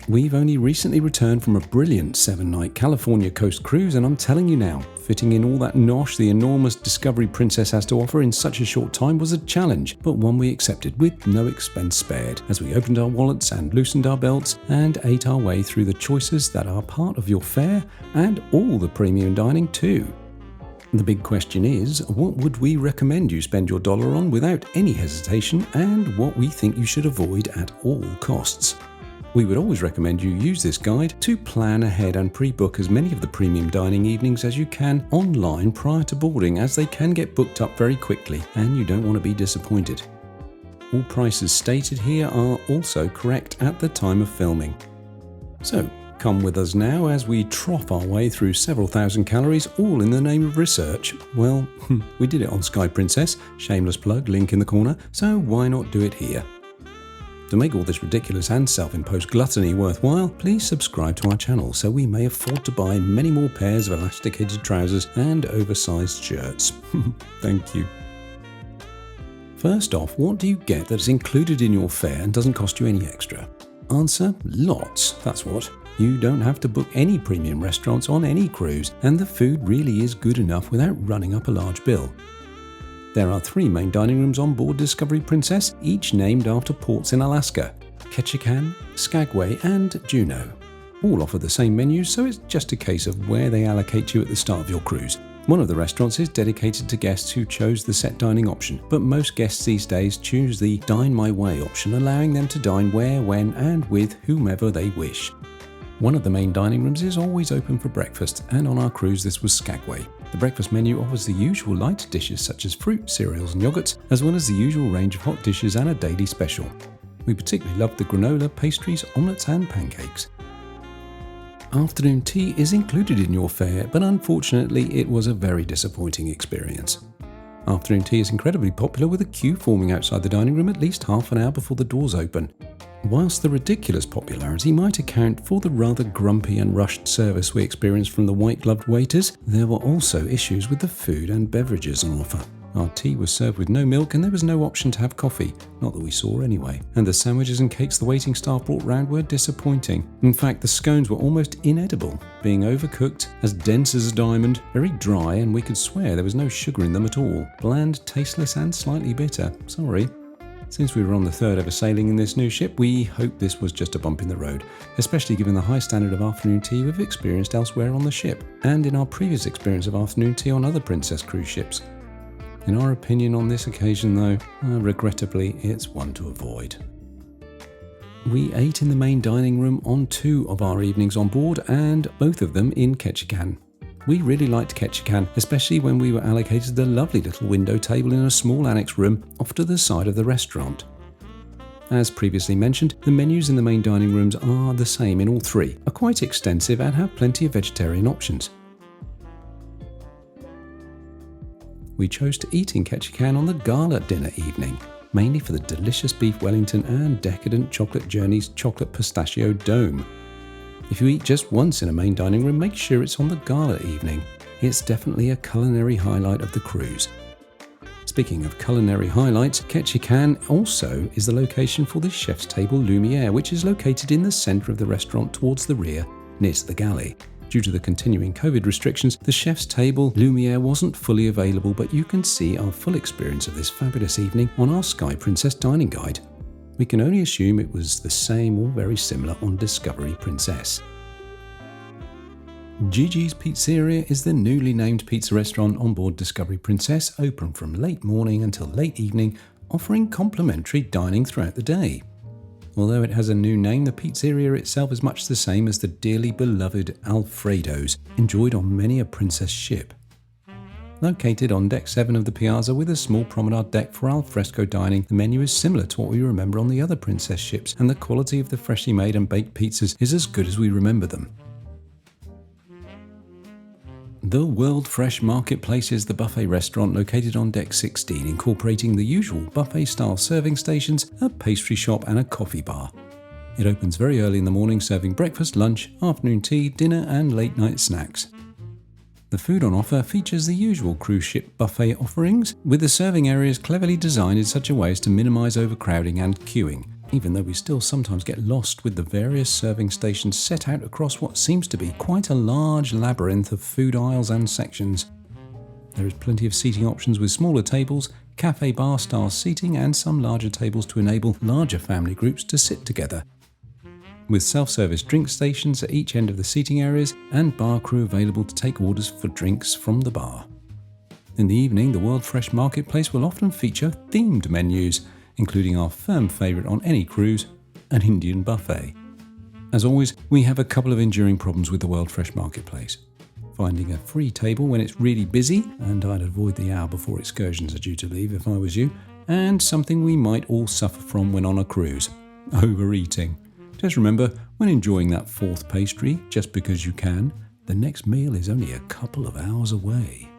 We've only recently returned from a brilliant 7-night California coast cruise, and I'm telling you now, fitting in all that nosh the enormous Discovery Princess has to offer in such a short time was a challenge, but one we accepted with no expense spared, as we opened our wallets and loosened our belts and ate our way through the choices that are part of your fare and all the premium dining too. The big question is, what would we recommend you spend your dollar on without any hesitation, and what we think you should avoid at all costs? We would always recommend you use this guide to plan ahead and pre-book as many of the premium dining evenings as you can online prior to boarding, as they can get booked up very quickly and you don't want to be disappointed. All prices stated here are also correct at the time of filming. So, come with us now as we trough our way through several thousand calories, all in the name of research. Well, we did it on Sky Princess, shameless plug, link in the corner, so why not do it here? To make all this ridiculous and self-imposed gluttony worthwhile, please subscribe to our channel so we may afford to buy many more pairs of elasticated trousers and oversized shirts. Thank you. First off, what do you get that's included in your fare and doesn't cost you any extra? Answer: lots, that's what. You don't have to book any premium restaurants on any cruise, and the food really is good enough without running up a large bill. There are 3 main dining rooms on board Discovery Princess, each named after ports in Alaska: Ketchikan, Skagway and Juneau. All offer the same menus, so it's just a case of where they allocate you at the start of your cruise. One of the restaurants is dedicated to guests who chose the set dining option, but most guests these days choose the Dine My Way option, allowing them to dine where, when and with whomever they wish. One of the main dining rooms is always open for breakfast, and on our cruise this was Skagway. The breakfast menu offers the usual light dishes such as fruit, cereals and yogurts, as well as the usual range of hot dishes and a daily special. We particularly loved the granola, pastries, omelettes and pancakes. Afternoon tea is included in your fare, but unfortunately it was a very disappointing experience. Afternoon tea is incredibly popular, with a queue forming outside the dining room at least half an hour before the doors open. Whilst the ridiculous popularity might account for the rather grumpy and rushed service we experienced from the white-gloved waiters, there were also issues with the food and beverages on offer. Our tea was served with no milk and there was no option to have coffee, not that we saw anyway. And the sandwiches and cakes the waiting staff brought round were disappointing. In fact, the scones were almost inedible, being overcooked, as dense as a diamond, very dry, and we could swear there was no sugar in them at all. Bland, tasteless and slightly bitter. Sorry. Since we were on the 3rd ever sailing in this new ship, we hope this was just a bump in the road, especially given the high standard of afternoon tea we've experienced elsewhere on the ship, and in our previous experience of afternoon tea on other Princess cruise ships. In our opinion on this occasion though, regrettably, it's one to avoid. We ate in the main dining room on 2 of our evenings on board, and both of them in Ketchikan. We really liked Ketchikan, especially when we were allocated the lovely little window table in a small annex room off to the side of the restaurant. As previously mentioned, the menus in the main dining rooms are the same in all 3, are quite extensive and have plenty of vegetarian options. We chose to eat in Ketchikan on the gala dinner evening, mainly for the delicious beef Wellington and decadent Chocolate Journey's chocolate pistachio dome. If you eat just once in a main dining room, make sure it's on the gala evening. It's definitely a culinary highlight of the cruise. Speaking of culinary highlights, Ketchikan also is the location for the Chef's Table Lumiere, which is located in the centre of the restaurant towards the rear, near to the galley. Due to the continuing COVID restrictions, the Chef's Table Lumiere wasn't fully available, but you can see our full experience of this fabulous evening on our Sky Princess dining guide. We can only assume it was the same or very similar on Discovery Princess. Gigi's Pizzeria is the newly named pizza restaurant on board Discovery Princess, open from late morning until late evening, offering complimentary dining throughout the day. Although it has a new name, the pizzeria itself is much the same as the dearly beloved Alfredo's, enjoyed on many a Princess ship. Located on Deck 7 of the Piazza with a small promenade deck for alfresco dining, the menu is similar to what we remember on the other Princess ships, and the quality of the freshly made and baked pizzas is as good as we remember them. The World Fresh Marketplace is the buffet restaurant located on Deck 16, incorporating the usual buffet-style serving stations, a pastry shop and a coffee bar. It opens very early in the morning, serving breakfast, lunch, afternoon tea, dinner and late-night snacks. The food on offer features the usual cruise ship buffet offerings, with the serving areas cleverly designed in such a way as to minimise overcrowding and queuing. even though we still sometimes get lost with the various serving stations set out across what seems to be quite a large labyrinth of food aisles and sections. There is plenty of seating options with smaller tables, cafe bar style seating, and some larger tables to enable larger family groups to sit together. With self-service drink stations at each end of the seating areas and bar crew available to take orders for drinks from the bar. In the evening, the World Fresh Marketplace will often feature themed menus, including our firm favourite on any cruise, an Indian buffet. As always, we have a couple of enduring problems with the World Fresh Marketplace. Finding a free table when it's really busy, and I'd avoid the hour before excursions are due to leave if I was you, and something we might all suffer from when on a cruise: overeating. Just remember, when enjoying that fourth pastry, just because you can, the next meal is only a couple of hours away.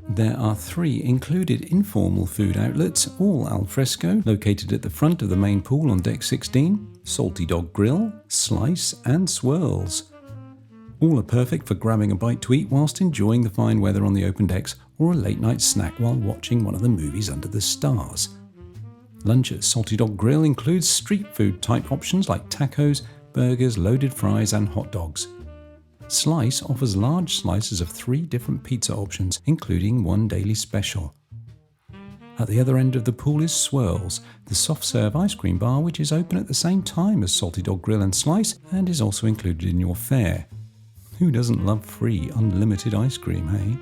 There are 3 included informal food outlets, all al fresco, located at the front of the main pool on deck 16, Salty Dog Grill, Slice and Swirls. All are perfect for grabbing a bite to eat whilst enjoying the fine weather on the open decks, or a late night snack while watching one of the movies under the stars. Lunch at Salty Dog Grill includes street food type options like tacos, burgers, loaded fries and hot dogs. Slice offers large slices of 3 different pizza options, including one daily special. At the other end of the pool is Swirls, the soft-serve ice cream bar, which is open at the same time as Salty Dog Grill and Slice and is also included in your fare. Who doesn't love free, unlimited ice cream, hey?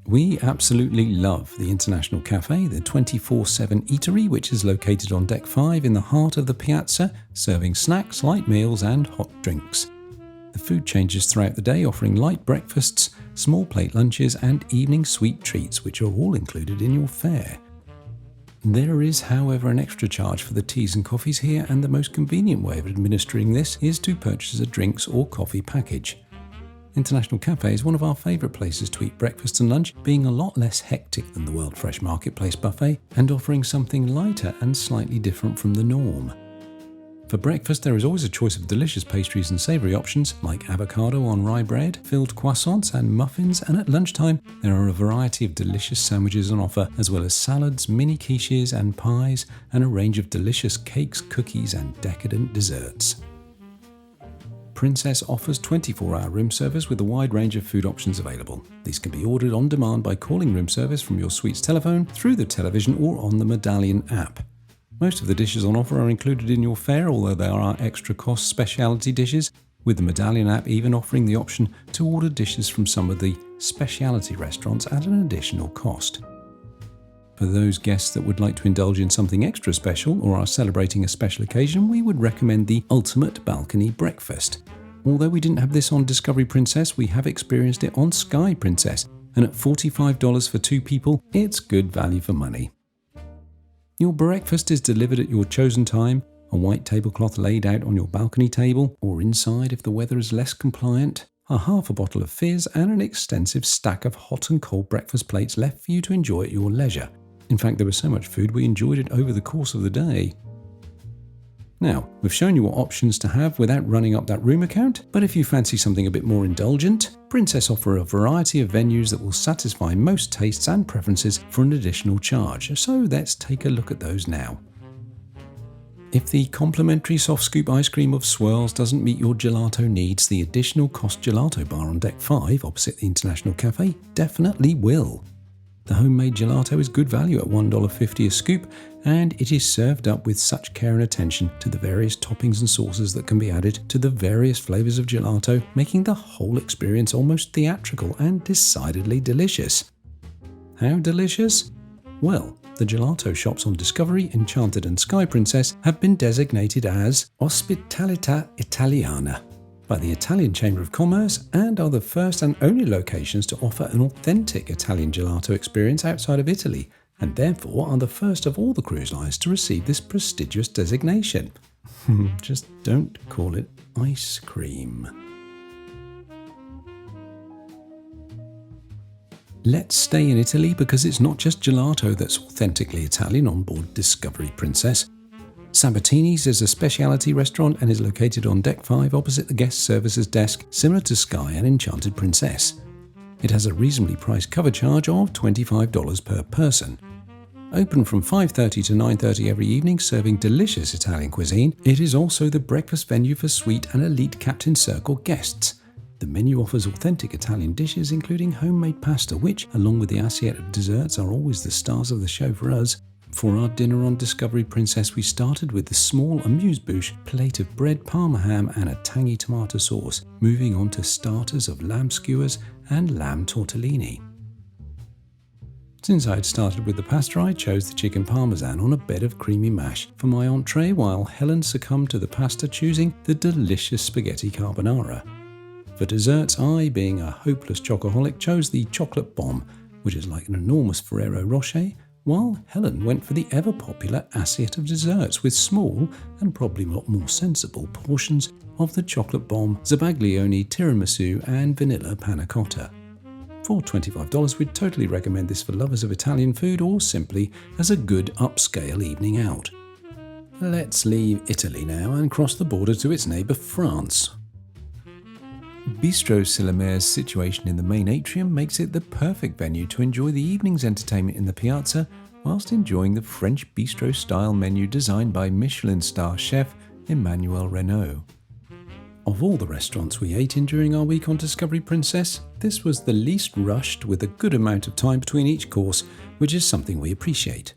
We absolutely love the International Cafe, the 24/7 eatery, which is located on deck 5 in the heart of the piazza, serving snacks, light meals and hot drinks. The food changes throughout the day, offering light breakfasts, small plate lunches and evening sweet treats, which are all included in your fare. There is, however, an extra charge for the teas and coffees here, and the most convenient way of administering this is to purchase a drinks or coffee package. International Cafe is one of our favourite places to eat breakfast and lunch, being a lot less hectic than the World Fresh Marketplace buffet and offering something lighter and slightly different from the norm. For breakfast, there is always a choice of delicious pastries and savoury options like avocado on rye bread, filled croissants and muffins, and at lunchtime there are a variety of delicious sandwiches on offer, as well as salads, mini quiches and pies, and a range of delicious cakes, cookies and decadent desserts. Princess offers 24-hour room service with a wide range of food options available. These can be ordered on demand by calling room service from your suite's telephone, through the television or on the Medallion app. Most of the dishes on offer are included in your fare, although there are extra cost specialty dishes, with the Medallion app even offering the option to order dishes from some of the specialty restaurants at an additional cost. For those guests that would like to indulge in something extra special or are celebrating a special occasion, we would recommend the Ultimate Balcony Breakfast. Although we didn't have this on Discovery Princess, we have experienced it on Sky Princess, and at $45 for 2 people, it's good value for money. Your breakfast is delivered at your chosen time, a white tablecloth laid out on your balcony table, or inside if the weather is less compliant, a half a bottle of fizz, and an extensive stack of hot and cold breakfast plates left for you to enjoy at your leisure. In fact, there was so much food we enjoyed it over the course of the day. Now, we've shown you what options to have without running up that room account, but if you fancy something a bit more indulgent, Princess offer a variety of venues that will satisfy most tastes and preferences for an additional charge, so let's take a look at those now. If the complimentary soft scoop ice cream of Swirls doesn't meet your gelato needs, the additional cost gelato bar on deck 5 opposite the International Cafe definitely will. The homemade gelato is good value at $1.50 a scoop, and it is served up with such care and attention to the various toppings and sauces that can be added to the various flavours of gelato, making the whole experience almost theatrical and decidedly delicious. How delicious? Well, the gelato shops on Discovery, Enchanted and Sky Princess have been designated as Ospitalità Italiana by the Italian Chamber of Commerce and are the first and only locations to offer an authentic Italian gelato experience outside of Italy, and therefore are the first of all the cruise lines to receive this prestigious designation. Just don't call it ice cream. Let's stay in Italy because it's not just gelato that's authentically Italian on board Discovery Princess. Sabatini's is a specialty restaurant and is located on deck 5 opposite the guest services desk, similar to Sky and Enchanted Princess. It has a reasonably priced cover charge of $25 per person. Open from 5:30 to 9:30 every evening, serving delicious Italian cuisine, it is also the breakfast venue for suite and elite Captain Circle guests. The menu offers authentic Italian dishes, including homemade pasta, which, along with the assiette of desserts, are always the stars of the show for us. For our dinner on Discovery Princess, we started with the small amuse-bouche plate of bread, parma ham and a tangy tomato sauce, moving on to starters of lamb skewers and lamb tortellini. Since I had started with the pasta, I chose the chicken parmesan on a bed of creamy mash for my entree, while Helen succumbed to the pasta, choosing the delicious spaghetti carbonara. For desserts, I, being a hopeless chocoholic, chose the chocolate bomb, which is like an enormous Ferrero Rocher, while Helen went for the ever-popular assiette of desserts with small, and probably not more sensible, portions of the chocolate bomb, Zabaglione, tiramisu and vanilla panna cotta. For $25, we'd totally recommend this for lovers of Italian food or simply as a good upscale evening out. Let's leave Italy now and cross the border to its neighbour France. Bistro Silamer's situation in the main atrium makes it the perfect venue to enjoy the evening's entertainment in the piazza whilst enjoying the French bistro-style menu designed by Michelin star chef Emmanuel Renaud. Of all the restaurants we ate in during our week on Discovery Princess, this was the least rushed, with a good amount of time between each course, which is something we appreciate.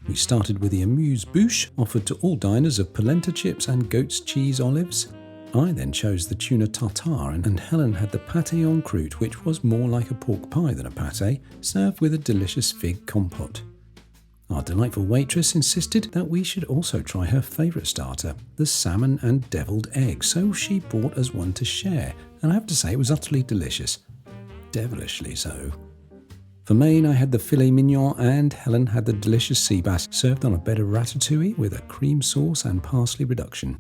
We started with the amuse-bouche offered to all diners of polenta chips and goat's cheese olives. I then chose the tuna tartare, and Helen had the pâté en croûte, which was more like a pork pie than a pâté, served with a delicious fig compote. Our delightful waitress insisted that we should also try her favourite starter, the salmon and devilled egg, so she brought us one to share, and I have to say it was utterly delicious. Devilishly so. For main, I had the filet mignon, and Helen had the delicious sea bass, served on a bed of ratatouille with a cream sauce and parsley reduction.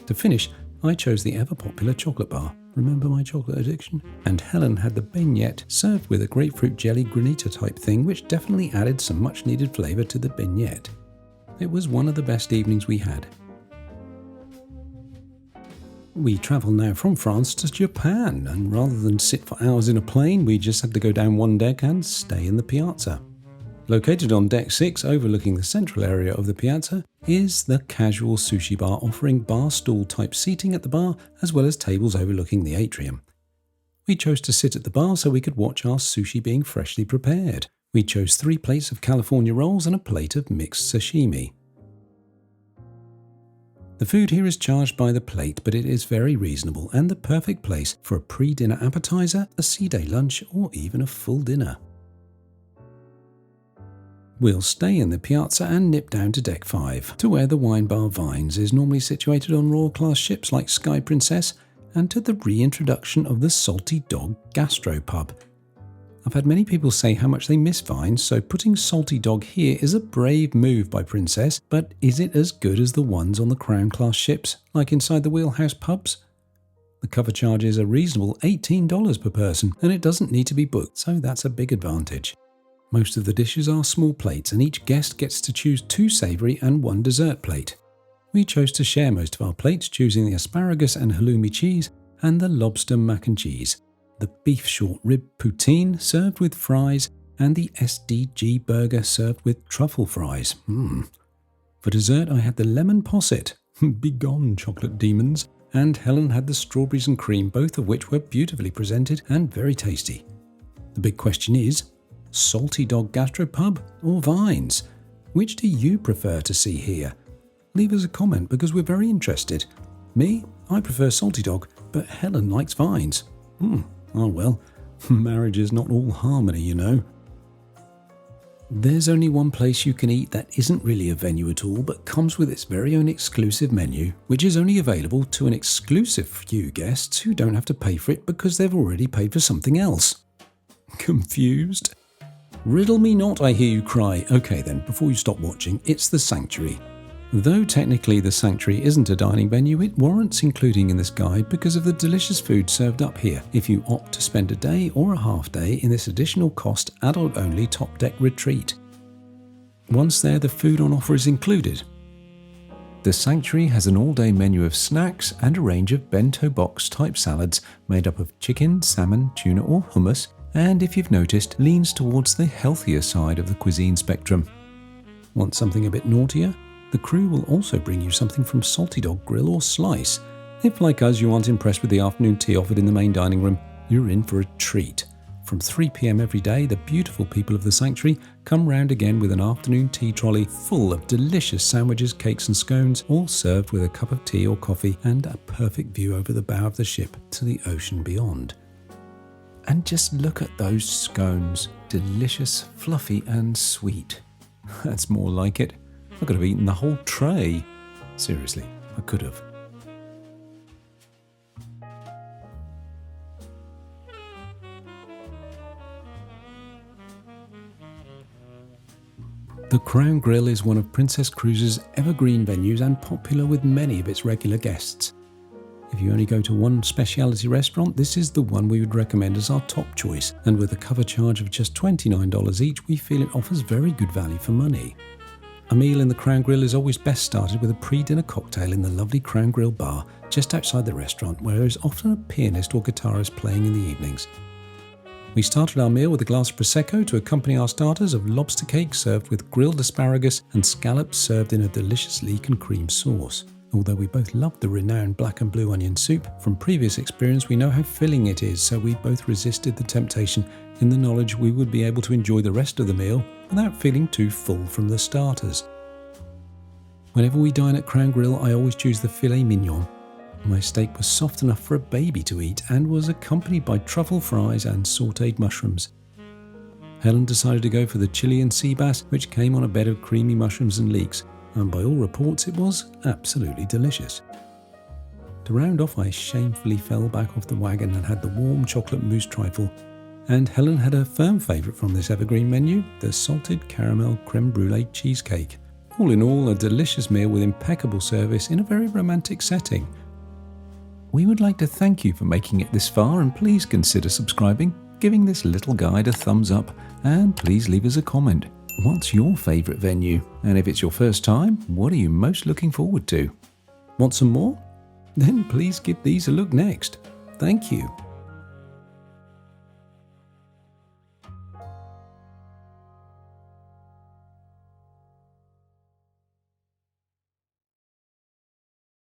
To finish, I chose the ever-popular chocolate bar. Remember my chocolate addiction? And Helen had the beignet, served with a grapefruit jelly granita type thing, which definitely added some much-needed flavour to the beignet. It was one of the best evenings we had. We travel now from France to Japan, and rather than sit for hours in a plane, we just had to go down one deck and stay in the piazza. Located on deck 6, overlooking the central area of the piazza, is the casual sushi bar, offering bar stool type seating at the bar as well as tables overlooking the atrium. We chose to sit at the bar so we could watch our sushi being freshly prepared. We chose 3 plates of California rolls and a plate of mixed sashimi. The food here is charged by the plate, but it is very reasonable and the perfect place for a pre-dinner appetizer, a sea-day lunch or even a full dinner. We'll stay in the piazza and nip down to deck 5, to where the wine bar Vines is normally situated on Royal Class ships like Sky Princess, and to the reintroduction of the Salty Dog Gastropub. I've had many people say how much they miss Vines, so putting Salty Dog here is a brave move by Princess, but is it as good as the ones on the Crown Class ships, like inside the Wheelhouse pubs? The cover charge is a reasonable $18 per person, and it doesn't need to be booked, so that's a big advantage. Most of the dishes are small plates, and each guest gets to choose 2 savoury and 1 dessert plate. We chose to share most of our plates, choosing the asparagus and halloumi cheese and the lobster mac and cheese, the beef short rib poutine served with fries, and the SDG burger served with truffle fries. For dessert, I had the lemon posset, begone chocolate demons, and Helen had the strawberries and cream, both of which were beautifully presented and very tasty. The big question is, Salty Dog Gastropub or Vines? Which do you prefer to see here? Leave us a comment because we're very interested. Me, I prefer Salty Dog, but Helen likes Vines. Oh well, marriage is not all harmony, you know. There's only one place you can eat that isn't really a venue at all, but comes with its very own exclusive menu, which is only available to an exclusive few guests who don't have to pay for it because they've already paid for something else. Confused? Riddle me not, I hear you cry. Okay then, before you stop watching, it's the Sanctuary. Though technically the Sanctuary isn't a dining venue, it warrants including in this guide because of the delicious food served up here if you opt to spend a day or a half day in this additional cost adult-only top deck retreat. Once there, the food on offer is included. The Sanctuary has an all-day menu of snacks and a range of bento box type salads made up of chicken, salmon, tuna or hummus, and if you've noticed, leans towards the healthier side of the cuisine spectrum. Want something a bit naughtier? The crew will also bring you something from Salty Dog Grill or Slice. If, like us, you aren't impressed with the afternoon tea offered in the main dining room, you're in for a treat. From 3 p.m. every day, the beautiful people of the sanctuary come round again with an afternoon tea trolley full of delicious sandwiches, cakes and scones, all served with a cup of tea or coffee and a perfect view over the bow of the ship to the ocean beyond. And just look at those scones. Delicious, fluffy and sweet. That's more like it. I could have eaten the whole tray. Seriously, I could have. The Crown Grill is one of Princess Cruises' evergreen venues and popular with many of its regular guests. If you only go to one specialty restaurant, this is the one we would recommend as our top choice, and with a cover charge of just $29 each, we feel it offers very good value for money. A meal in the Crown Grill is always best started with a pre-dinner cocktail in the lovely Crown Grill bar just outside the restaurant, where there is often a pianist or guitarist playing in the evenings. We started our meal with a glass of Prosecco to accompany our starters of lobster cake served with grilled asparagus and scallops served in a delicious leek and cream sauce. Although we both loved the renowned black and blue onion soup, from previous experience we know how filling it is, so we both resisted the temptation in the knowledge we would be able to enjoy the rest of the meal without feeling too full from the starters. Whenever we dine at Crown Grill, I always choose the filet mignon. My steak was soft enough for a baby to eat and was accompanied by truffle fries and sautéed mushrooms. Helen decided to go for the Chilean sea bass, which came on a bed of creamy mushrooms and leeks, and by all reports it was absolutely delicious. To round off, I shamefully fell back off the wagon and had the warm chocolate mousse trifle, and Helen had her firm favourite from this evergreen menu, the salted caramel creme brulee cheesecake. All in all, a delicious meal with impeccable service in a very romantic setting. We would like to thank you for making it this far, and please consider subscribing, giving this little guide a thumbs up, and please leave us a comment. What's your favourite venue? And if it's your first time, what are you most looking forward to? Want some more? Then please give these a look next. Thank you.